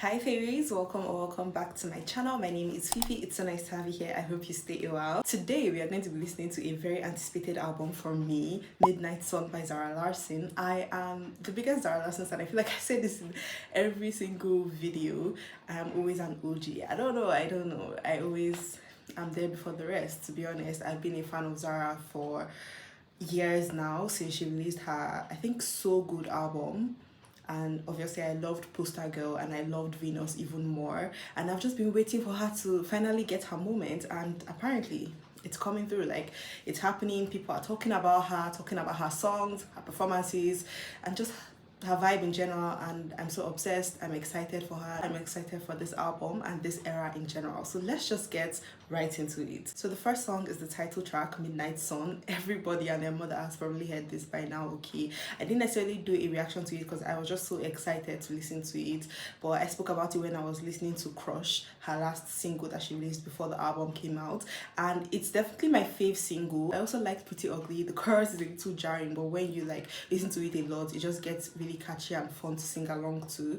Hi fairies, welcome or welcome back to my channel. My name is Fifi. It's so nice to have you here. I hope you stay a while. Today we are going to be listening to a very anticipated album from me, Midnight Sun by Zara Larsson. I am the biggest Zara Larsson fan. I feel like I say this in every single video. I am always an OG. I don't know. I'm there before the rest, to be honest. I've been a fan of Zara for years now, since she released her, I think, So Good album. And obviously I loved Poster Girl and I loved Venus even more, and I've just been waiting for her to finally get her moment, and apparently it's coming through. Like, it's happening. People are talking about her songs, her performances, and just her vibe in general, and I'm so obsessed. I'm excited for her. I'm excited for this album and this era in general. So let's just get right into it. So the first song is the title track, Midnight Sun. Everybody and their mother has probably heard this by now, okay? I didn't necessarily do a reaction to it because I was just so excited to listen to it, but I spoke about it when I was listening to Crush, her last single that she released before the album came out, and it's definitely my fave single. I also liked Pretty Ugly. The chorus is a little jarring, but when you like listen to it a lot, it just gets really catchy and fun to sing along to.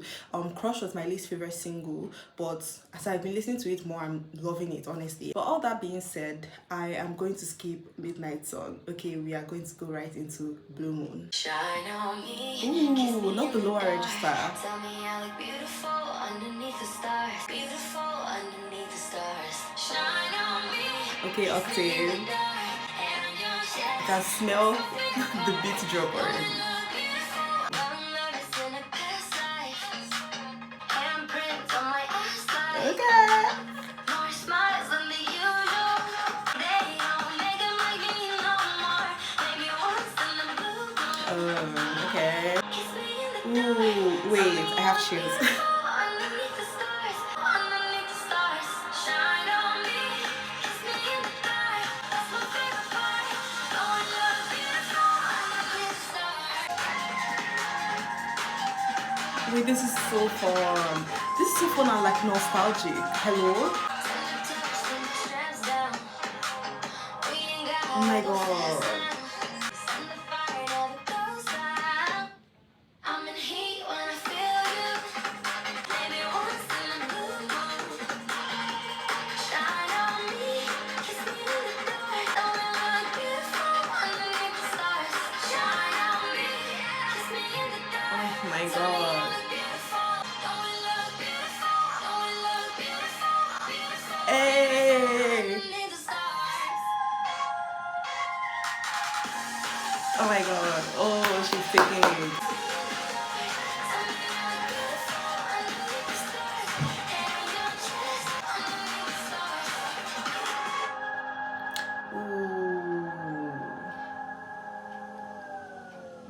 Crush was my least favorite single, but as I've been listening to it more, I'm loving it, honestly. But all that being said, I am going to skip Midnight Sun. Okay, we are going to go right into Blue Moon. Shine on me. Ooh, not the lower register. Tell me I look beautiful underneath the stars. Beautiful underneath the stars. Shine on me. Okay, Octave. I can smell the beat drop already. Okay. More smiles than the usual. They don't make it like me no more. Maybe once in the blue moon. Okay. Kiss me in the Ooh, wait, I have chills. underneath the stars. Underneath the stars. Shine on me. Kiss me in the dark. That's my favorite part. Oh, you look beautiful underneath the stars. Wait, this is so fun. This is so fun and like nostalgic. Hello? Oh my god. I'm in heat when I feel you. Maybe once in a blue moon. Shine on me, kiss me in the dark. Don't it look beautiful underneath the stars? Shine on me, kiss me in the dark. Oh my god. Hey! Oh my god. Oh, she's taking it. Ooh.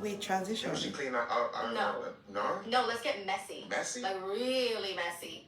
Wait, transition. Can she clean up? I No. know. No? No, let's get messy. Messy? Like really messy.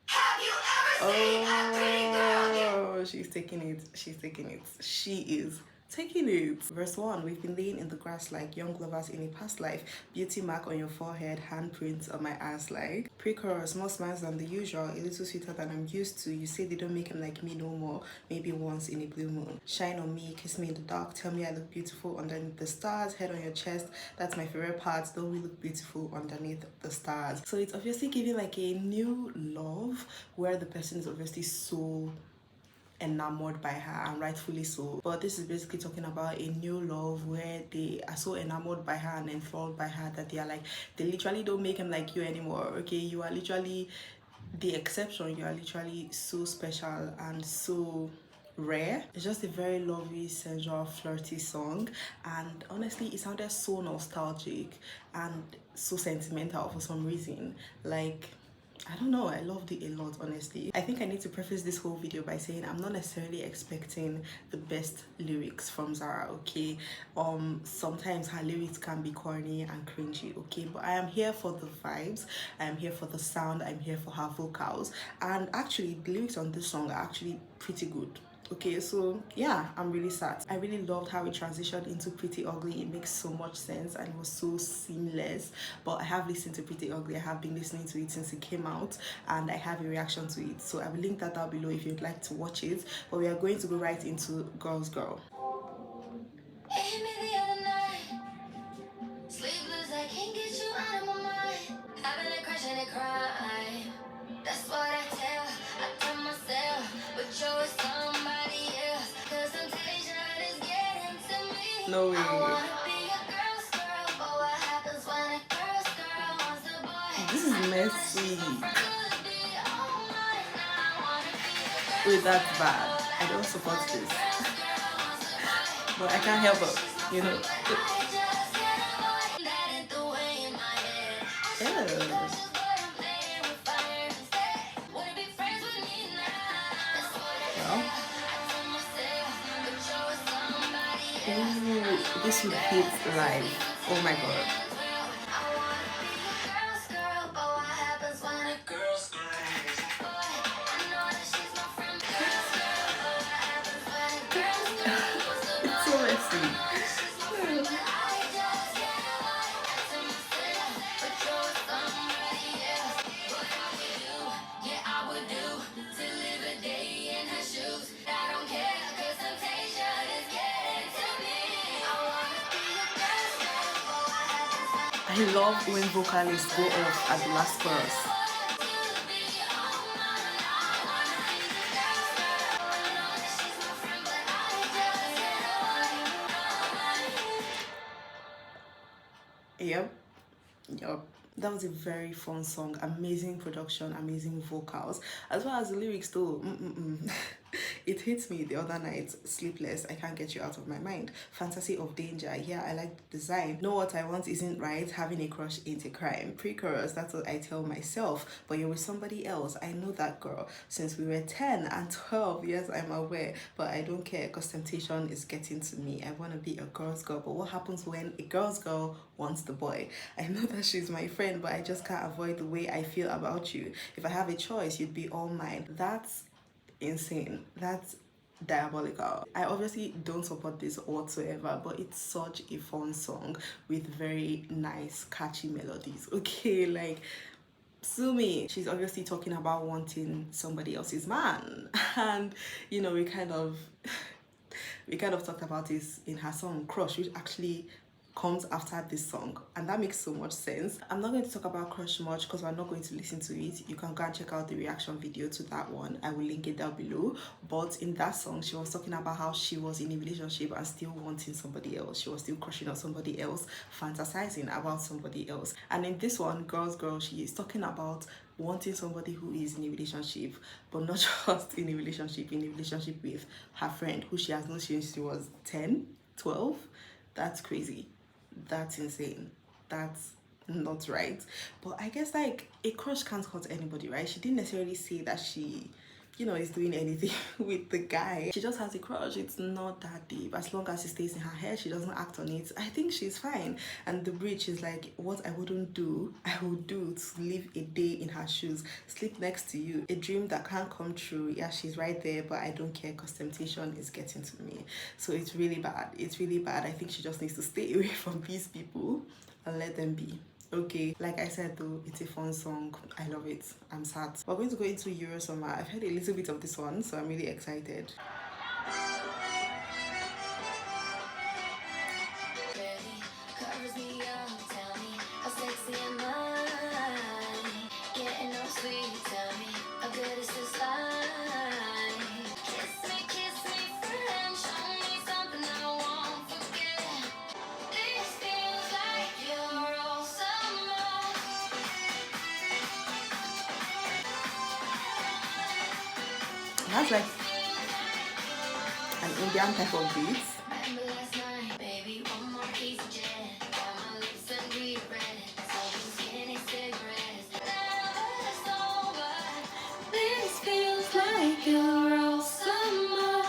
Have you ever seen a pretty girl? Oh, she's taking it. She's taking it. She is taking it. Verse 1, we've been laying in the grass like young lovers in a past life. Beauty mark on your forehead, handprints on my ass like. Pre-chorus, more smiles than the usual, a little sweeter than I'm used to. You say they don't make him like me no more, maybe once in a blue moon. Shine on me, kiss me in the dark, tell me I look beautiful underneath the stars. Head on your chest, that's my favorite part. Don't we look beautiful underneath the stars? So it's obviously giving like a new love where the person is obviously so enamored by her, and rightfully so. But this is basically talking about a new love where they are so enamored by her and enthralled by her that they are like, they literally don't make him like you anymore. Okay, you are literally the exception. You are literally so special and so rare. It's just a very lovely, sensual, flirty song, and honestly it sounded so nostalgic and so sentimental for some reason. Like, I don't know, I loved it a lot, honestly. I think I need to preface this whole video by saying I'm not necessarily expecting the best lyrics from Zara, okay? Sometimes her lyrics can be corny and cringy, okay? But I am here for the vibes, I am here for the sound, I'm here for her vocals. And actually, the lyrics on this song are actually pretty good. Okay, so yeah, I'm really sad. I really loved how it transitioned into Pretty Ugly. It makes so much sense and it was so seamless. But I have listened to Pretty Ugly. I have been listening to it since it came out, and I have a reaction to it. So I will link that down below if you'd like to watch it. But we are going to go right into Girls Girl. Hit me the other night. Sleepless, I can't get you out of my mind. Having a crush and a crush. prime. That's what I tell myself. But you're with somebody else. 'Cause temptation is getting to me. No way. I wanna be a girl's girl, but what happens when a girl's girl wants a boy? This is messy. Could be all night now. I wanna be a girl. Wait, that's bad. I don't support this. But I can't help it, you know. Ooh, this would hit live. Oh my god. It's so messy. I love when vocalists go off at the last chorus. Yep. Yup. That was a very fun song. Amazing production, amazing vocals, as well as the lyrics too. It hit me the other night. Sleepless, I can't get you out of my mind. Fantasy of danger. Yeah, I like the design. Know what I want isn't right. Having a crush ain't a crime. Pre-chorus, that's what I tell myself. But you're with somebody else. I know that girl. Since we were 10 and 12, yes, I'm aware. But I don't care because temptation is getting to me. I want to be a girl's girl. But what happens when a girl's girl wants the boy? I know that she's my friend, but I just can't avoid the way I feel about you. If I have a choice, you'd be all mine. That's insane. That's diabolical. I obviously don't support this whatsoever, but it's such a fun song with very nice catchy melodies. Okay, like, sue me. She's obviously talking about wanting somebody else's man, and you know, we kind of talked about this in her song Crush, which actually comes after this song, and that makes so much sense. I'm not going to talk about Crush much because we're not going to listen to it. You can go and check out the reaction video to that one. I will link it down below. But in that song, she was talking about how she was in a relationship and still wanting somebody else. She was still crushing on somebody else, fantasizing about somebody else. And in this one, Girls Girl, she is talking about wanting somebody who is in a relationship, but not just in a relationship with her friend who she has known since she was 10, 12. That's crazy. That's insane. That's not right. But I guess like a crush can't hurt anybody, right? She didn't necessarily say that she, you know, is doing anything with the guy. She just has a crush. It's not that deep. As long as it stays in her head, she doesn't act on it, I think she's fine. And the bridge is like, what I wouldn't do, I would do to live a day in her shoes, sleep next to you, a dream that can't come true. Yeah, she's right there, but I don't care because temptation is getting to me. So it's really bad. It's really bad. I think she just needs to stay away from these people and let them be. Okay, like I said though, it's a fun song. I love it. I'm sad. We're going to go into Euro Summer. I've heard a little bit of this one, so I'm really excited. Covers me up, tell me how sexy am I? Getting no sweet, tell me how good is this life? Kiss me, friend, show me something I won't forget. This feels like you're all summer. It has like an Indian type of beat. Remember last night, baby, one more piece of jet. Got my lips and read red. Smoking skinny cigarettes. Never sober. This feels like you're all summer.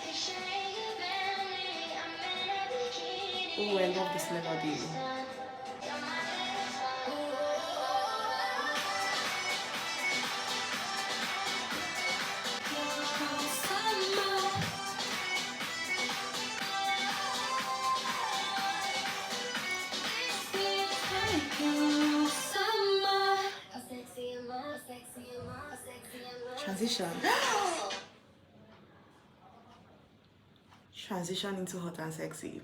Picturing you barely, I'm in a bikini. Oh, I love this melody. Transition. Transition into hot and sexy.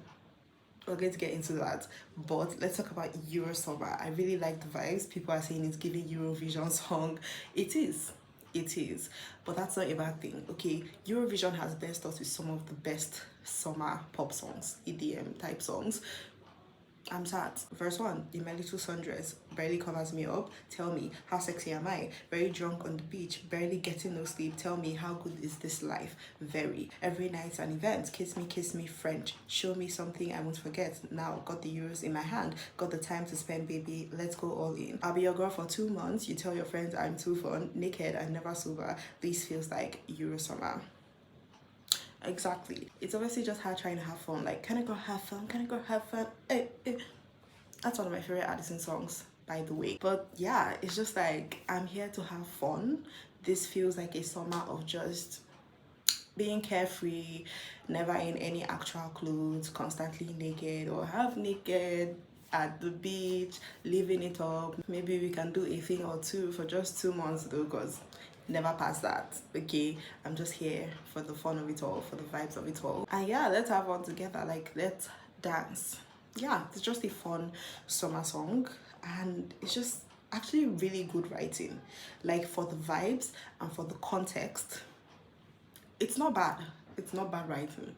We're going to get into that, but let's talk about Euro Summer. I really like the vibes. People are saying it's giving Eurovision song. It is. It is. But that's not a bad thing, okay? Eurovision has blessed us with some of the best summer pop songs, EDM type songs. I'm sad. Verse 1, in my little sundress, barely covers me up. Tell me, how sexy am I? Very drunk on the beach, barely getting no sleep. Tell me, how good is this life? Very. Every night's an event. Kiss me, French. Show me something I won't forget. Now, got the euros in my hand. Got the time to spend, baby. Let's go all in. I'll be your girl for 2 months. You tell your friends I'm too fun. Naked and never sober. This feels like Euro Summer. Exactly. It's obviously just her trying to have fun. Like, can I go have fun? Can I go have fun? That's one of my favorite Addison songs, by the way. But yeah, it's just like, I'm here to have fun. This feels like a summer of just being carefree, never in any actual clothes, constantly naked or half naked at the beach, living it up. Maybe we can do a thing or two for just 2 months though, because never past that, okay? I'm just here for the fun of it all, for the vibes of it all. And yeah, let's have fun together. Like, let's dance. Yeah, it's just a fun summer song, and it's just actually really good writing. Like, for the vibes and for the context, it's not bad. It's not bad writing.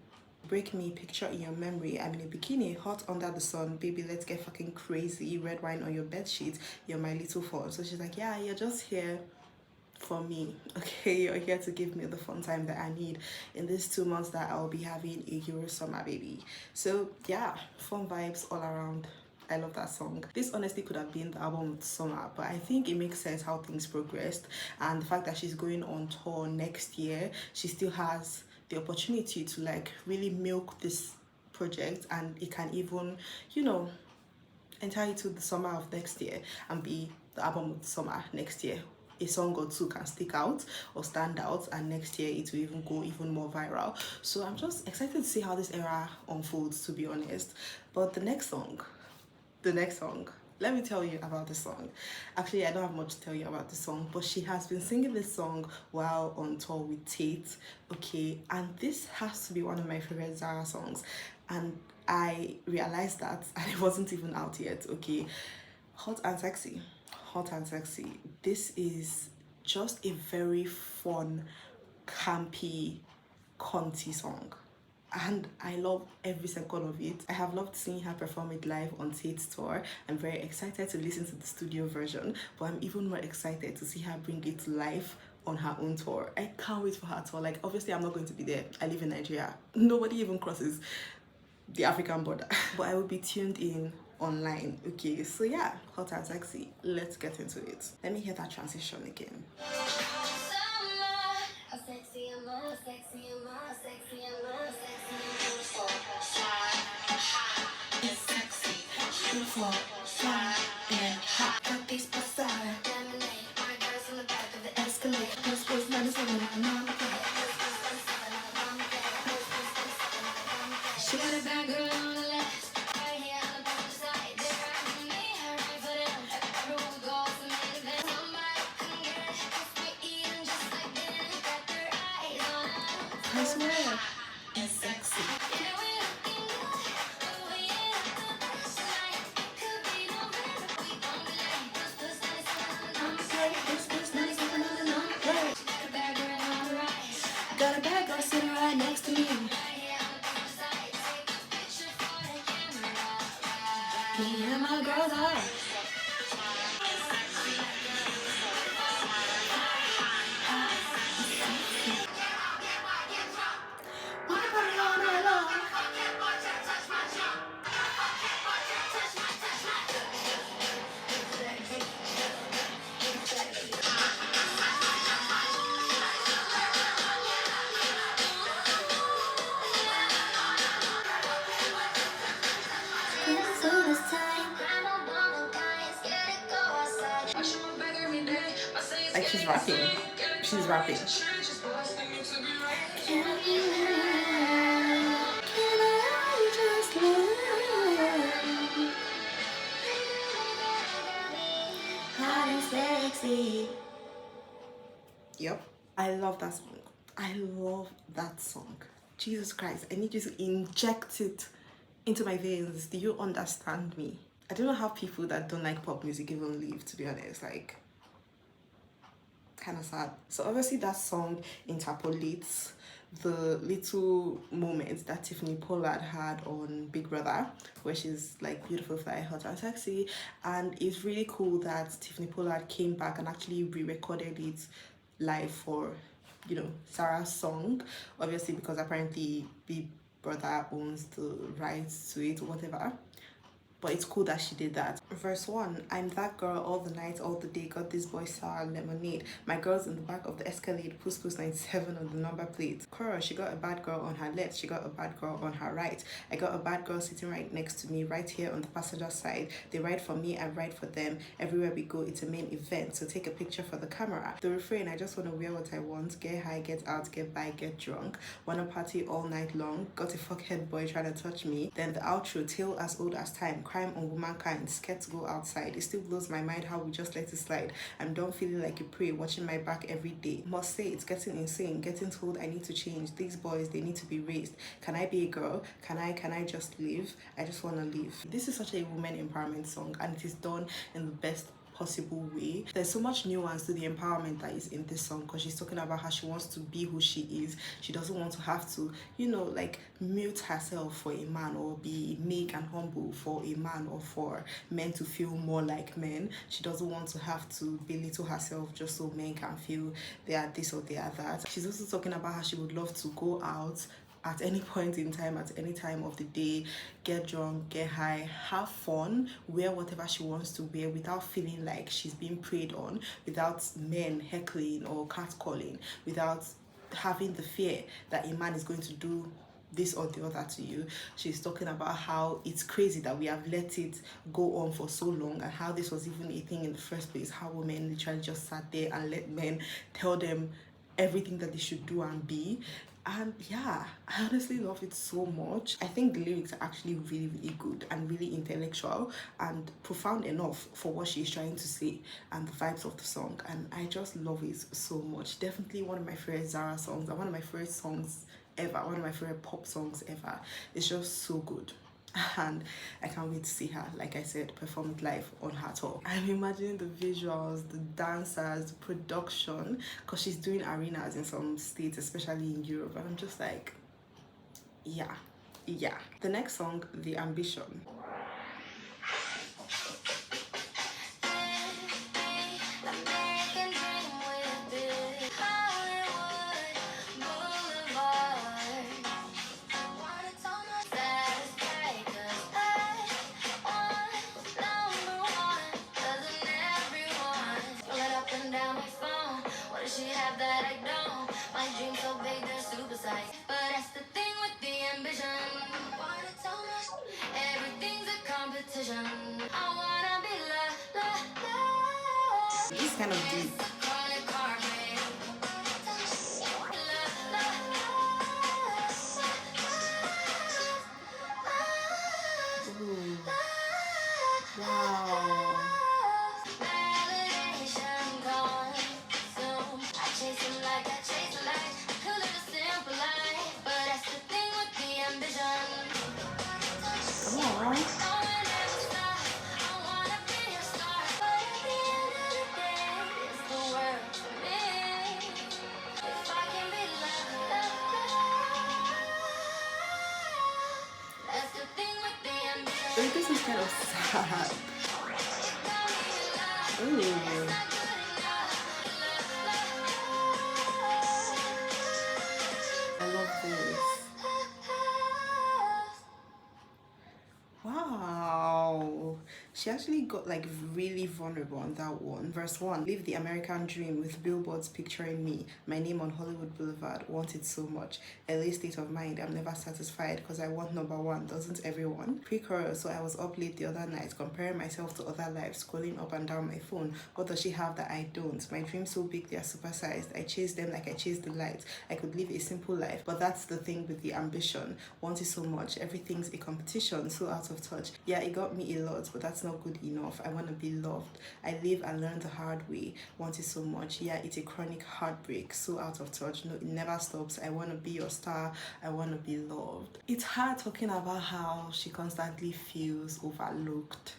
Break me, picture in your memory. I'm in a bikini, hot under the sun. Baby, let's get fucking crazy. Red wine on your bed sheet. You're my little fawn. So she's like, yeah, you're just here for me, okay? You're here to give me the fun time that I need in these 2 months that I'll be having a Euro Summer, baby. So yeah, fun vibes all around. I love that song. This honestly could have been the album of the summer, but I think it makes sense how things progressed, and the fact that she's going on tour next year, she still has the opportunity to like really milk this project, and it can even, you know, enter into the summer of next year and be the album of the summer next year. A song or two can stick out or stand out, and next year it will even go even more viral. So I'm just excited to see how this era unfolds, to be honest. But the next song, let me tell you about the song. Actually, I don't have much to tell you about the song, but she has been singing this song while on tour with Tate, okay? And this has to be one of my favorite Zara songs, and I realized that and it wasn't even out yet, okay? Hot and Sexy. Hot and Sexy. This is just a very fun, campy, cunty song, and I love every second of it. I have loved seeing her perform it live on Tate's tour. I'm very excited to listen to the studio version, but I'm even more excited to see her bring it live on her own tour. I can't wait for her tour. Like, obviously I'm not going to be there. I live in Nigeria. Nobody even crosses the African border. But I will be tuned in online, okay? So yeah, Hot and Sexy. Let's get into it. Let me hear that transition again. Beautiful, fly, and hot. Got these beside. Lemonade, my girls in the back of the Escalade. This was 97 and I'm she got a bad girl on the left. Right here on the back side. They're riding me, her right foot in. Everyone goes to make it best. Somebody can get it. Cause we eating just like this. Got their eyes on us. I swear. And sexy. Yeah, we looking good. But we ain't up to this tonight. It could be November. We don't be late. This 97 on the number plate. This 97 on the number plate. She got a bad girl on the right. Got a bad girl sitting right next to me. Me and my girls are. Like, she's rapping. She's rapping. Hot and sexy. Yep. I love that song. I love that song. Jesus Christ. I need you to inject it into my veins. Do you understand me? I don't know how people that don't like pop music even live, to be honest. Like, kind of sad. So obviously that song interpolates the little moments that Tiffany Pollard had on Big Brother, where she's like beautiful, fly, hot and sexy. And it's really cool that Tiffany Pollard came back and actually re-recorded it live for, you know, Zara's song, obviously because apparently Big Brother owns the rights to it or whatever. But it's cool that she did that. Verse 1, I'm that girl all the night, all the day, got this boy sour lemonade. My girl's in the back of the Escalade, puss puss 97 on the number plate. Chorus, she got a bad girl on her left, she got a bad girl on her right. I got a bad girl sitting right next to me, right here on the passenger side. They ride for me, I ride for them. Everywhere we go, it's a main event, so take a picture for the camera. The refrain, I just want to wear what I want, get high, get out, get by, get drunk. Wanna party all night long, got a fuckhead boy trying to touch me. Then the outro, tale as old as time, crime on womankind, scared to go outside. It still blows my mind how we just let it slide. I'm done feeling like a prey, watching my back every day. Must say it's getting insane, getting told I need to change. These boys, they need to be raised. Can I be a girl? Can I just live? I just want to live. This is such a woman empowerment song, and it is done in the best possible way. There's so much nuance to the empowerment that is in this song, because she's talking about how she wants to be who she is. She doesn't want to have to, you know, like mute herself for a man, or be meek and humble for a man, or for men to feel more like men. She doesn't want to have to belittle herself just so men can feel they are this or they are that. She's also talking about how she would love to go out at any point in time, at any time of the day, get drunk, get high, have fun, wear whatever she wants to wear without feeling like she's being preyed on, without men heckling or catcalling, without having the fear that a man is going to do this or the other to you. She's talking about how it's crazy that we have let it go on for so long, and how this was even a thing in the first place, how women literally just sat there and let men tell them everything that they should do and be. And yeah, I honestly love it so much. I think the lyrics are actually really, really good and really intellectual and profound enough for what she's trying to say, and the vibes of the song. And I just love it so much. Definitely one of my favorite Zara songs, and one of my favorite songs ever, one of my favorite pop songs ever. It's just so good. And I can't wait to see her, like I said, perform it live on her tour. I'm imagining the visuals, the dancers, the production, because she's doing arenas in some states, especially in Europe, and I'm just like, yeah. The next song, The Ambition. American dream with this Hollywood Boulevard. Wanna tell my satisfied 'cause I want number one. Doesn't everyone scroll it up and down my phone? What does she have that I don't? My dreams so big they're super size. But that's the thing with the ambition. Wanna tell me everything's a competition. I wanna be This is kind of deep. Ooh. Wow. Aww. This is kind of sad. Ooh. I love this. Wow. She actually got like really vulnerable on that one. Verse 1, live the American dream with billboards picturing me, my name on Hollywood Boulevard, want it so much. LA state of mind, I'm never satisfied because I want number one, doesn't everyone? Pre-chorus, so I was up late the other night comparing myself to other lives, scrolling up and down my phone. What does she have that I don't? My dreams so big they are supersized. I chase them like I chase the lights. I could live a simple life, but that's the thing with the ambition. Want it so much, everything's a competition, so out of touch. Yeah, it got me a lot, but that's not not good enough. I want to be loved. I live and learn the hard way. Want it so much. Yeah, it's a chronic heartbreak. So out of touch. No, it never stops. I want to be your star. I want to be loved. It's her talking about how she constantly feels overlooked.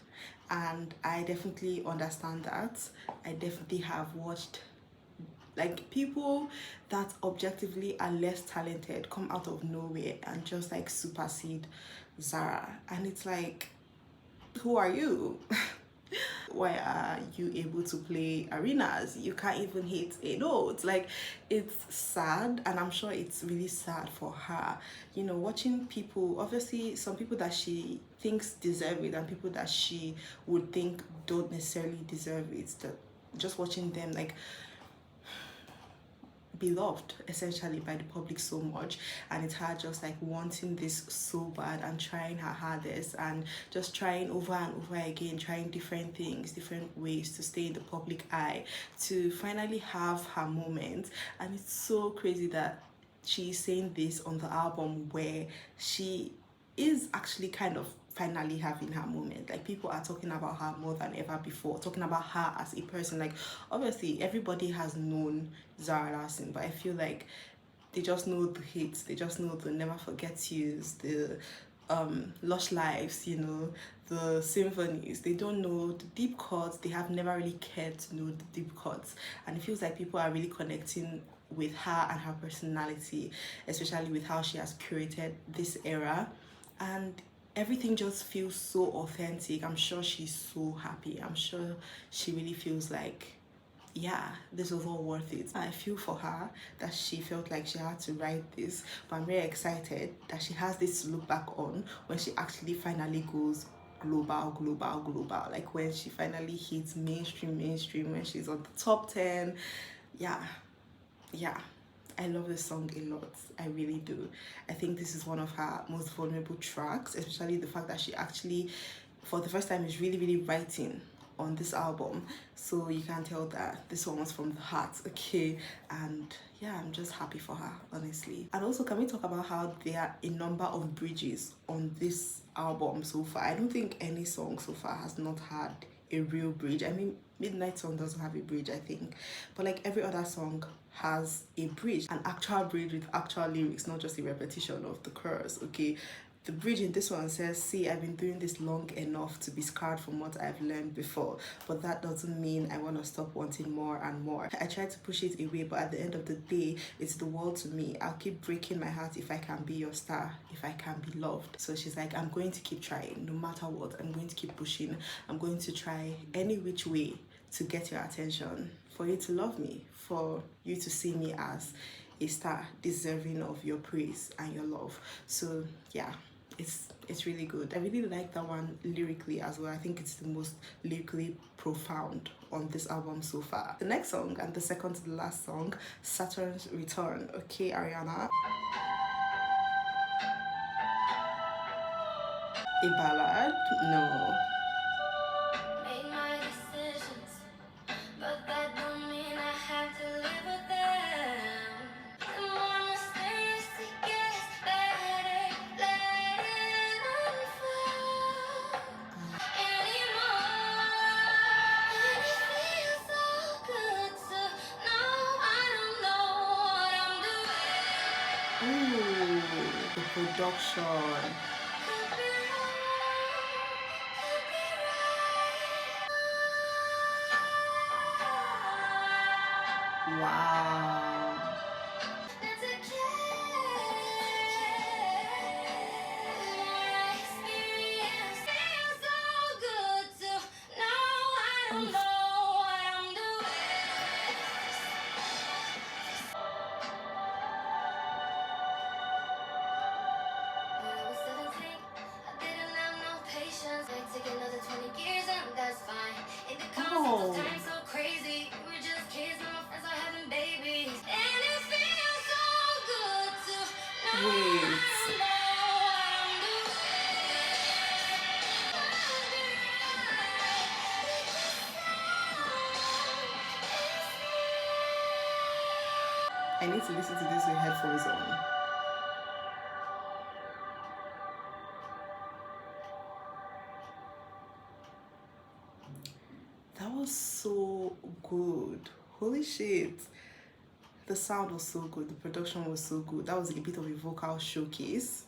And I definitely understand that. I definitely have watched like people that objectively are less talented come out of nowhere and just like supersede Zara, and it's like, who are you? Why are you able to play arenas? You can't even hit a note. Like, it's sad, and I'm sure it's really sad for her. You know, watching people, obviously some people that she thinks deserve it and people that she would think don't necessarily deserve it, that just watching them like beloved essentially by the public so much, and it's her just like wanting this so bad and trying her hardest and just trying over and over again, trying different things, different ways to stay in the public eye, to finally have her moment. And it's so crazy that she's saying this on the album where she is actually kind of finally having her moment. Like, people are talking about her more than ever before, talking about her as a person. Like, obviously everybody has known Zara Larsson, but I feel like they just know the hits, they just know the Never Forget Yous, the Lush Lives, you know, the symphonies. They don't know the deep chords. They have never really cared to know the deep chords, and it feels like people are really connecting with her and her personality, especially with how she has curated this era, and everything just feels so authentic. I'm sure she's so happy. I'm sure she really feels like, yeah, this was all worth it. I feel for her that she felt like she had to write this, but I'm very excited that she has this to look back on when she actually finally goes global, like when she finally hits mainstream, when she's on the top 10. Yeah, I love this song a lot. I really do. I think this is one of her most vulnerable tracks, especially the fact that she actually, for the first time, is really writing on this album. So you can tell that this one was from the heart, okay? And yeah, I'm just happy for her, honestly. And also, can we talk about how there are a number of bridges on this album so far? I don't think any song so far has not had a real bridge. I mean, Midnightsun doesn't have a bridge, I think, but like every other song has a bridge, an actual bridge with actual lyrics, not just a repetition of the chorus, okay? The bridge in this one says, see, I've been doing this long enough to be scarred from what I've learned before, but that doesn't mean I want to stop wanting more and more. I try to push it away, but at the end of the day, it's the world to me. I'll keep breaking my heart if I can be your star, if I can be loved. So she's like, I'm going to keep trying, no matter what. I'm going to keep pushing. I'm going to try any which way to get your attention, for you to love me, for you to see me as a star deserving of your praise and your love. So yeah, it's really good. I really like that one lyrically as well. I think it's the most lyrically profound on this album so far. The next song, and the second to the last song, Saturn's Return. Okay, Ariana. A ballad? No. Made my decisions, but that don't mean I have to live with them. The more mysterious it gets, better let it unfold anymore. And it feels so good to know I don't know what I'm doing. Ooh, the production. Could be wrong, could be right. Wow. That's a experience. Feels so good to know I don't know what I'm doing. When I was 17, I didn't have no patience. Might take another 20 years and that's fine. In the concept of time so crazy. We're just kids and my friends are having babies. And it feels so good to know Wait. I don't know what I'm doing. I need to listen to this with headphones on. good. Holy shit. The sound was so good, the production was so good. That was a bit of a vocal showcase.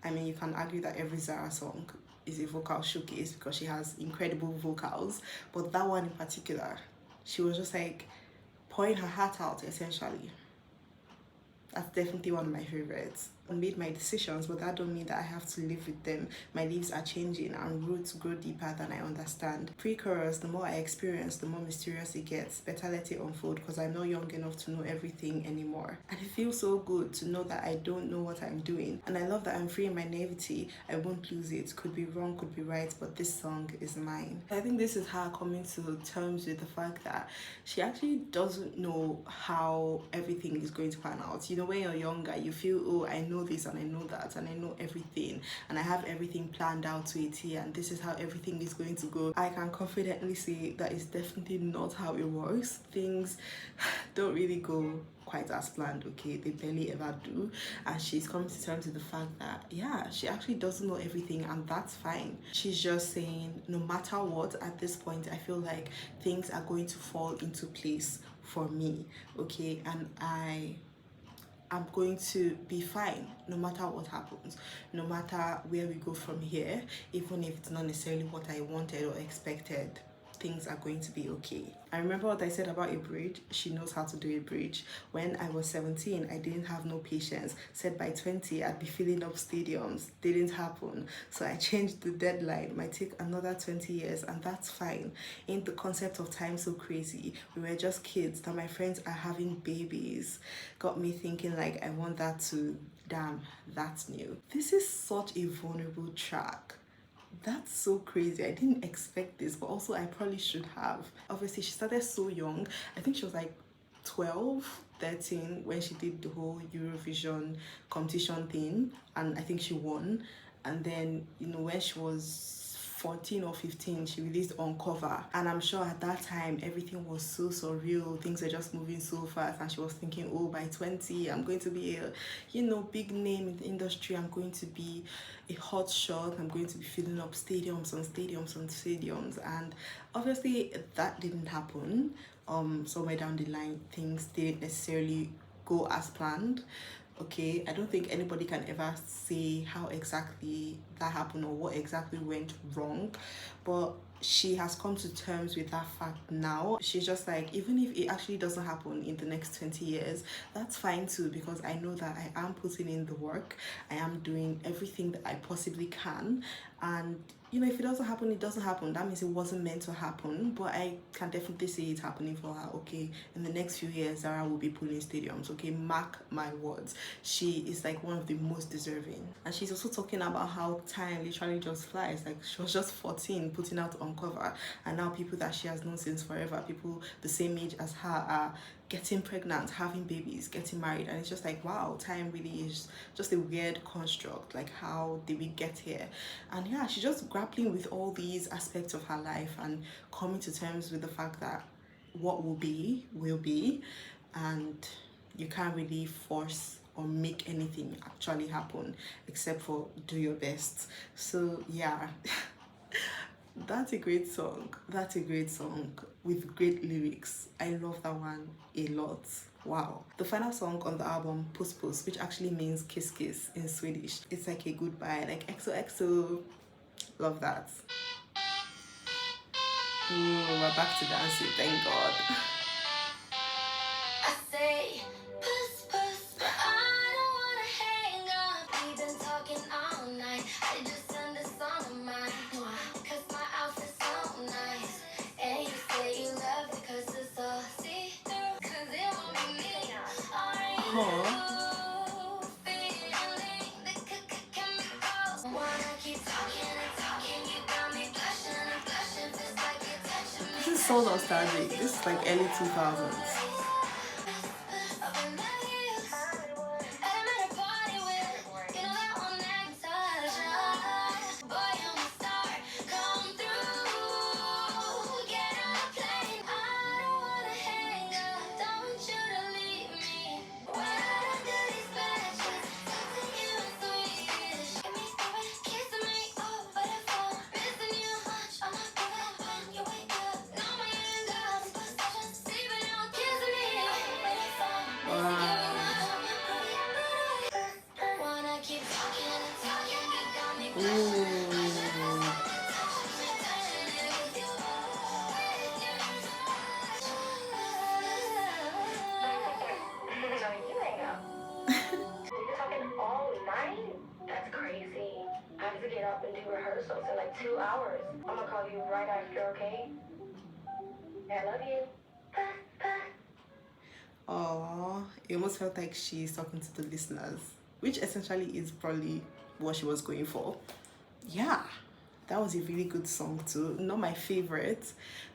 I mean, you can argue that every Zara song is a vocal showcase because she has incredible vocals, but that one in particular, she was just like pouring her heart out essentially. That's definitely one of my favorites. I made my decisions, but that don't mean that I have to live with them. My leaves are changing and roots grow deeper than I understand. Pre-chorus, the more I experience, the more mysterious it gets. Better let it unfold because I'm not young enough to know everything anymore. And it feels so good to know that I don't know what I'm doing. And I love that I'm free in my naivety. I won't lose it. Could be wrong, could be right, but this song is mine. I think this is her coming to terms with the fact that she actually doesn't know how everything is going to pan out. You know, when you're younger, you feel, oh, I know this and I know that and I know everything and I have everything planned out to a T and this is how everything is going to go. I can confidently say that is definitely not how it works. Things don't really go quite as planned, okay? They barely ever do. And she's coming to terms with the fact that, yeah, she actually doesn't know everything and that's fine. She's just saying, no matter what, at this point, I feel like things are going to fall into place for me, okay? And I'm going to be fine no matter what happens, no matter where we go from here, even if it's not necessarily what I wanted or expected, things are going to be okay. I remember what I said about a bridge. She knows how to do a bridge. When I was 17, I didn't have no patience. Said by 20, I'd be filling up stadiums. Didn't happen. So I changed the deadline. Might take another 20 years and that's fine. Ain't the concept of time so crazy? We were just kids. Now my friends are having babies. Got me thinking like I want that too. Damn, that's new. This is such a vulnerable track. That's so crazy. I didn't expect this, but also I probably should have. Obviously, she started so young. I think she was like 12, 13 when she did the whole Eurovision competition thing, and I think she won. And then, you know, when she was 14 or 15, she released Uncover, and I'm sure at that time everything was so surreal. Things were just moving so fast, and she was thinking, oh, by 20 I'm going to be a, you know, big name in the industry. I'm going to be a hot shot. I'm going to be filling up stadiums on stadiums on stadiums. And obviously that didn't happen. Somewhere down the line things didn't necessarily go as planned. Okay, I don't think anybody can ever say how exactly that happened or what exactly went wrong, but she has come to terms with that fact now. She's just like, even if it actually doesn't happen in the next 20 years, that's fine too, because I know that I am putting in the work. I am doing everything that I possibly can, and you know, if it doesn't happen, it doesn't happen. That means it wasn't meant to happen, but I can definitely see it happening for her. Okay, in the next few years, Zara will be pulling stadiums. Okay, mark my words. She is like one of the most deserving. And she's also talking about how time literally just flies. Like, she was just 14 putting out Uncover, and now people that she has known since forever, people the same age as her, are getting pregnant, having babies, getting married, and it's just like, wow, time really is just a weird construct. Like, how did we get here? And yeah, she's just grappling with all these aspects of her life and coming to terms with the fact that what will be, and you can't really force or make anything actually happen except for do your best. So yeah. That's a great song. That's a great song with great lyrics. I love that one a lot. Wow. The final song on the album, Puss Puss, which actually means kiss kiss in Swedish. It's like a goodbye, like XOXO. Love that. Ooh, we're back to dancing, thank God. I say, puss, puss, but I don't wanna hang up. We've been talking all night. I just send a song of mine. Cause my outfit's so nice. And you say you love it cause it's all see-through. Cause it won't be me. Are you feeling the chemical? Wanna keep talking and talking. You got me blushing and blushing. Feels like you're touching me. This is so nostalgic. This is like early 2000s. rehearsals in like 2 hours. I'm gonna call you right after, okay? I love you. Oh, it almost felt like she's talking to the listeners, which essentially is probably what she was going for. Yeah, that was a really good song too. Not my favorite,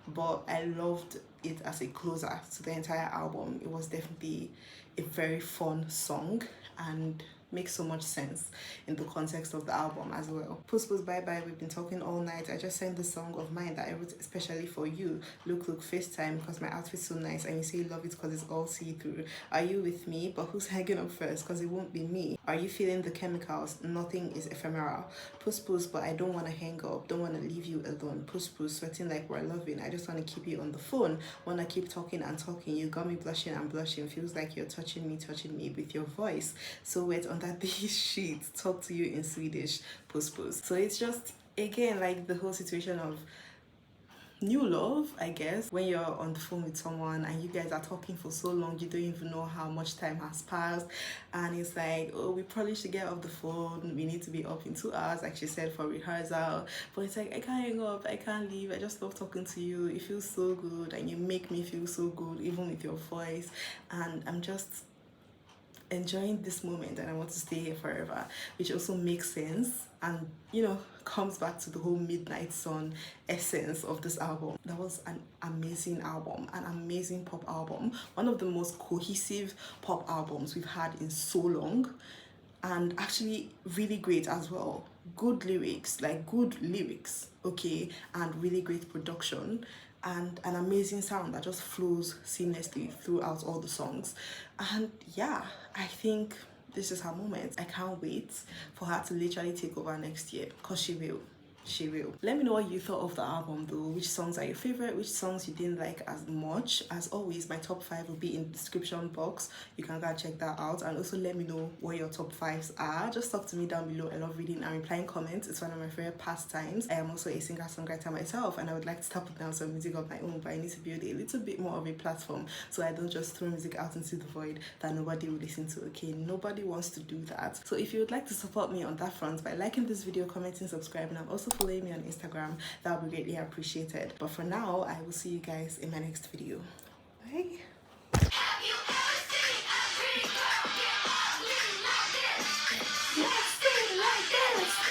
but I loved it as a closer to the entire album. It was definitely a very fun song and makes so much sense in the context of the album as well. Post Bye Bye, we've been talking all night. I just sent the song of mine that I wrote especially for you. Look FaceTime because my outfit's so nice and you say you love it because it's all see-through. Are you with me? But who's hanging up first? Because it won't be me. Are you feeling the chemicals? Nothing is ephemeral. Post, but I don't want to hang up. Don't want to leave you alone. Post, sweating like we're loving. I just want to keep you on the phone. Want to keep talking and talking. You got me blushing and blushing. Feels like you're touching me with your voice. So wet under these sheets. Talk to you in Swedish. Post. So it's just, again, like the whole situation of new love, I guess, when you're on the phone with someone and you guys are talking for so long, you don't even know how much time has passed, and it's like, oh, we probably should get off the phone, we need to be up in 2 hours, like she said, for rehearsal. But it's like, I can't hang up, I can't leave, I just love talking to you, it feels so good and you make me feel so good even with your voice, and I'm just enjoying this moment and I want to stay here forever, which also makes sense and, you know, comes back to the whole Midnight Sun essence of this album. That was an amazing album, an amazing pop album, one of the most cohesive pop albums we've had in so long, and actually really great as well. Good lyrics, okay, and really great production and an amazing sound that just flows seamlessly throughout all the songs. And yeah, I think this is her moment. I can't wait for her to literally take over next year, because she will. Let me know what you thought of the album though. Which songs are your favorite? Which songs you didn't like as much? As always, my top 5 will be in the description box. You can go and check that out. And also let me know what your top 5s are. Just talk to me down below. I love reading and replying comments. It's one of my favorite pastimes. I am also a singer-songwriter myself, and I would like to start putting down some music of my own, but I need to build a little bit more of a platform so I don't just throw music out into the void that nobody will listen to. Okay, nobody wants to do that. So if you would like to support me on that front by liking this video, commenting, subscribing, and also following me on Instagram, that would be greatly appreciated. But for now, I will see you guys in my next video. Bye.